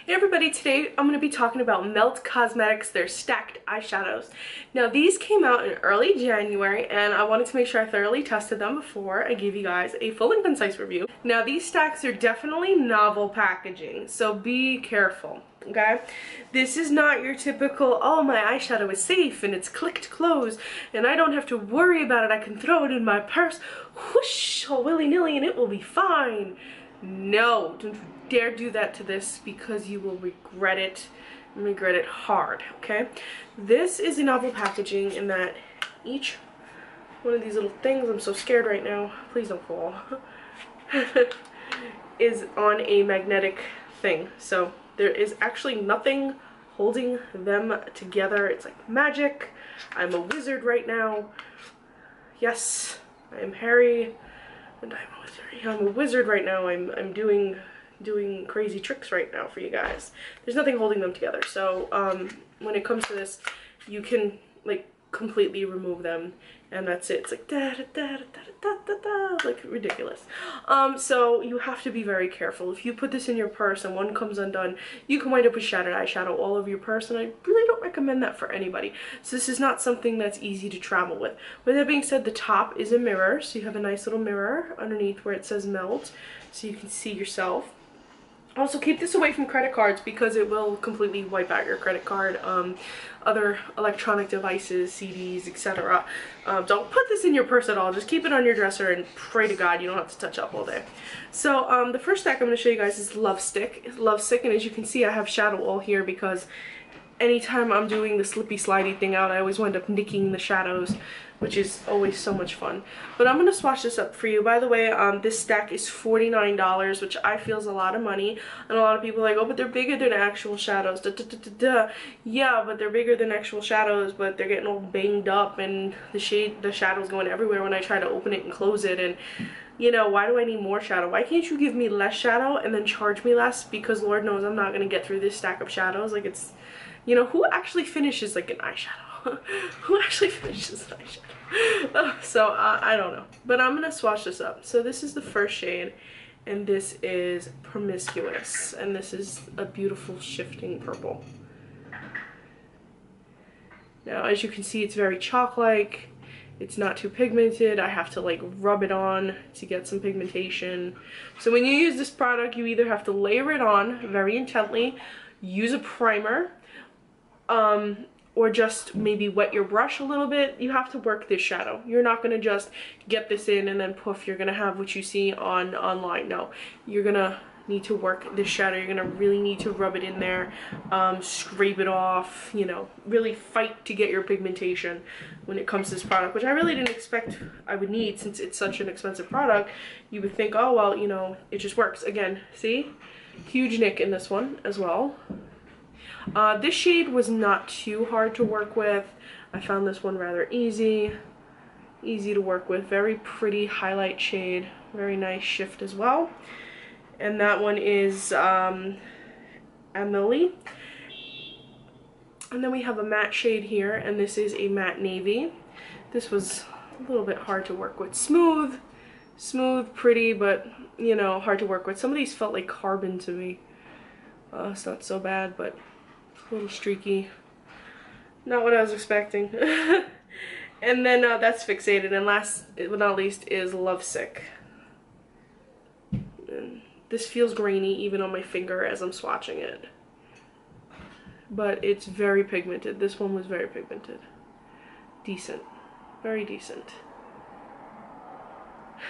Hey everybody, today I'm going to be talking about Melt Cosmetics, their stacked eyeshadows. Now these came out in early January and I wanted to make sure I thoroughly tested them before I give you guys a full and concise review. Now these stacks are definitely novel packaging, so be careful, okay? This is not your typical, oh my eyeshadow is safe and it's clicked close and I don't have to worry about it, I can throw it in my purse, whoosh, all willy-nilly and it will be fine. No, don't you dare do that to this because you will regret it and regret it hard, okay? This is a novel packaging in that each one of these little things, I'm so scared right now, please don't fall, is on a magnetic thing. So there is actually nothing holding them together. It's like magic. I'm a wizard right now. Yes, I am Harry. And I'm a wizard right now. I'm doing crazy tricks right now for you guys. There's nothing holding them together. So when it comes to this, you can like completely remove them and that's it. It's like da da da da da da da, like ridiculous. So you have to be very careful. If you put this in your purse and one comes undone, you can wind up with shattered eyeshadow all over your purse, and I really don't recommend that for anybody. So this is not something that's easy to travel with. With that being said, the top is a mirror, so you have a nice little mirror underneath where it says Melt, so you can see yourself. Also, keep this away from credit cards because it will completely wipe out your credit card, other electronic devices, CDs, etc. Don't put this in your purse at all. Just keep it on your dresser and pray to God you don't have to touch up all day. So the first stack I'm going to show you guys is Lovesick, and as you can see I have shadow all here because anytime I'm doing the slippy slidey thing out, I always wind up nicking the shadows, which is always so much fun. But I'm going to swatch this up for you. By the way, this stack is $49, which I feel is a lot of money. And a lot of people are like, oh, but they're bigger than actual shadows. Da, da, da, da, da. Yeah, but they're bigger than actual shadows, but they're getting all banged up and the shadow's going everywhere when I try to open it and close it. And you know, why do I need more shadow? Why can't you give me less shadow and then charge me less? Because Lord knows I'm not going to get through this stack of shadows. Like, it's, you know, who actually finishes like an eyeshadow? Who actually finishes an eyeshadow? So I don't know, but I'm gonna swatch this up. So this is the first shade and this is Promiscuous, and this is a beautiful shifting purple. Now as you can see, it's very chalk-like. It's not too pigmented. I have to like rub it on to get some pigmentation. So when you use this product, you either have to layer it on very intently, use a primer, or just maybe wet your brush a little bit. You have to work this shadow. You're not gonna just get this in and then poof, you're gonna have what you see online. No, you're gonna need to work this shadow. You're gonna really need to rub it in there, scrape it off, you know, really fight to get your pigmentation when it comes to this product, which I really didn't expect I would need since it's such an expensive product. You would think, oh, well, you know, it just works. Again, see? Huge nick in this one as well. This shade was not too hard to work with. I found this one rather easy to work with. Very pretty highlight shade, very nice shift as well. And that one is Amelie. And then we have a matte shade here, and this is a matte navy. This was a little bit hard to work with. Smooth, pretty, but you know, hard to work with. Some of these felt like carbon to me. It's not so bad, but a little streaky. Not what I was expecting. And then that's Fixated, and last but not least is Lovesick. And this feels grainy even on my finger as I'm swatching it. But it's very pigmented. This one was very pigmented. Decent. Very decent.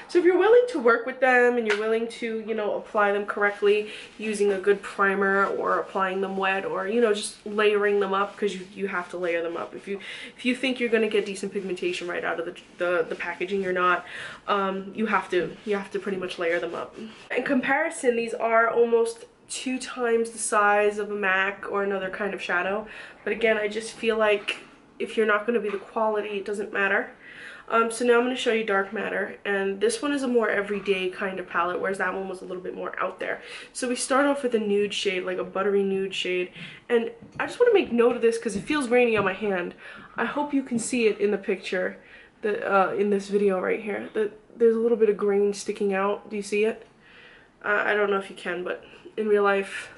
So if you're willing to work with them and you're willing to, you know, apply them correctly using a good primer or applying them wet, or, you know, just layering them up, because you have to layer them up. If you think you're going to get decent pigmentation right out of the packaging, you're not. You have to pretty much layer them up. In comparison, these are almost 2 times the size of a MAC or another kind of shadow. But again, I just feel like if you're not going to be the quality, it doesn't matter. So now I'm going to show you Dark Matter, and this one is a more everyday kind of palette, whereas that one was a little bit more out there. So we start off with a nude shade, like a buttery nude shade, and I just want to make note of this because it feels grainy on my hand. I hope you can see it in the picture, in this video right here. There's a little bit of grain sticking out. Do you see it? I don't know if you can, but in real life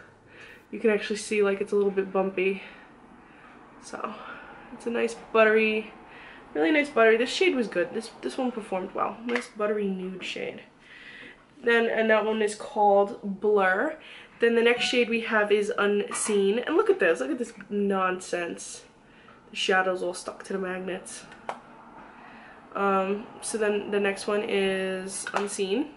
You can actually see like it's a little bit bumpy. So it's a nice buttery, really nice buttery. This shade was good. This one performed well. Nice buttery nude shade. Then, and that one is called Blur. Then the next shade we have is Unseen. And look at this nonsense. The shadow's all stuck to the magnets. So then the next one is Unseen.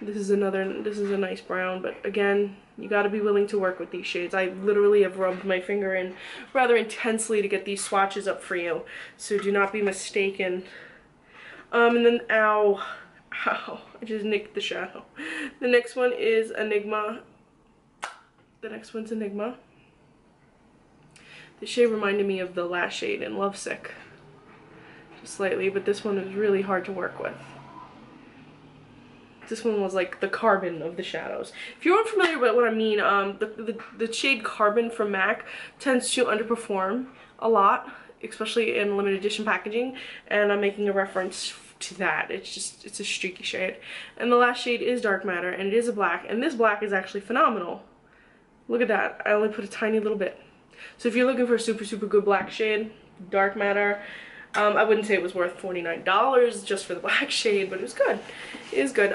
This is a nice brown, but again, you gotta be willing to work with these shades. I literally have rubbed my finger in rather intensely to get these swatches up for you, so do not be mistaken. And then, ow, I just nicked the shadow. The next one is Enigma. The shade reminded me of the last shade in Lovesick, just slightly, but this one was really hard to work with. This one was like the carbon of the shadows. If you're unfamiliar with what I mean, the shade Carbon from MAC tends to underperform a lot, especially in limited edition packaging, and I'm making a reference to that. It's a streaky shade. And the last shade is Dark Matter, and it is a black, and this black is actually phenomenal. Look at that. I only put a tiny little bit. So if you're looking for a super good black shade, Dark Matter, I wouldn't say it was worth $49 just for the black shade, but it was good. It is good.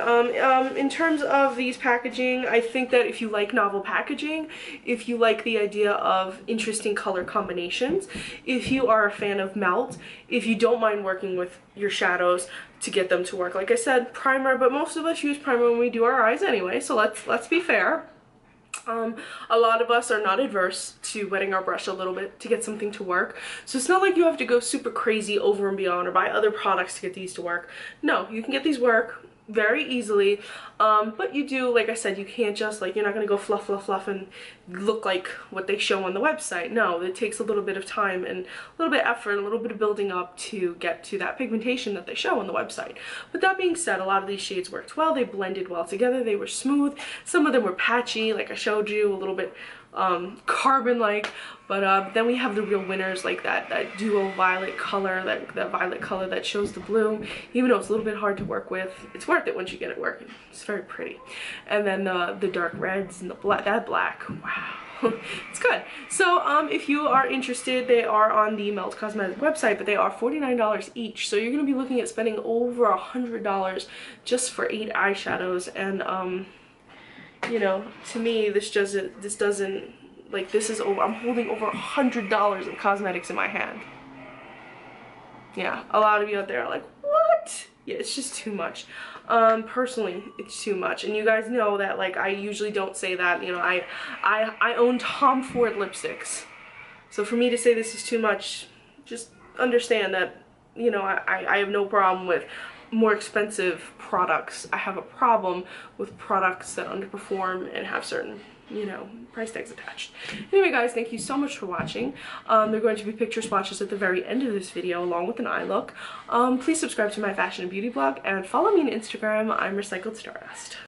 In terms of these packaging, I think that if you like novel packaging, if you like the idea of interesting color combinations, if you are a fan of melt, if you don't mind working with your shadows to get them to work. Like I said, primer, but most of us use primer when we do our eyes anyway, so let's be fair. A lot of us are not adverse to wetting our brush a little bit to get something to work. So it's not like you have to go super crazy over and beyond or buy other products to get these to work. No, you can get these work very easily, but you do, like I said, you can't just, like, you're not going to go fluff and look like what they show on the website. No, it takes a little bit of time and a little bit of effort, a little bit of building up to get to that pigmentation that they show on the website. But that being said, a lot of these shades worked well. They blended well together. They were smooth. Some of them were patchy, like I showed you, a little bit carbon-like, but then we have the real winners, like that dual violet color, that violet color that shows the blue. Even though it's a little bit hard to work with, it's worth it once you get it working. It's very pretty. And then the dark reds and the black, that black, wow. It's good. So if you are interested, they are on the Melt Cosmetics website, but they are $49 each, so you're gonna be looking at spending over $100 just for 8 eyeshadows. And you know, to me, this doesn't, like, this is over, I'm holding over $100 in cosmetics in my hand. Yeah, a lot of you out there are like, what? Yeah, it's just too much. Personally, it's too much. And you guys know that, like, I usually don't say that. You know, I own Tom Ford lipsticks. So for me to say this is too much, just understand that, you know, I have no problem with more expensive products. I have a problem with products that underperform and have certain, you know, price tags attached. Anyway guys, thank you so much for watching. There are going to be picture swatches at the very end of this video along with an eye look. Please subscribe to my fashion and beauty blog and follow me on Instagram. I'm Recycled Stardust.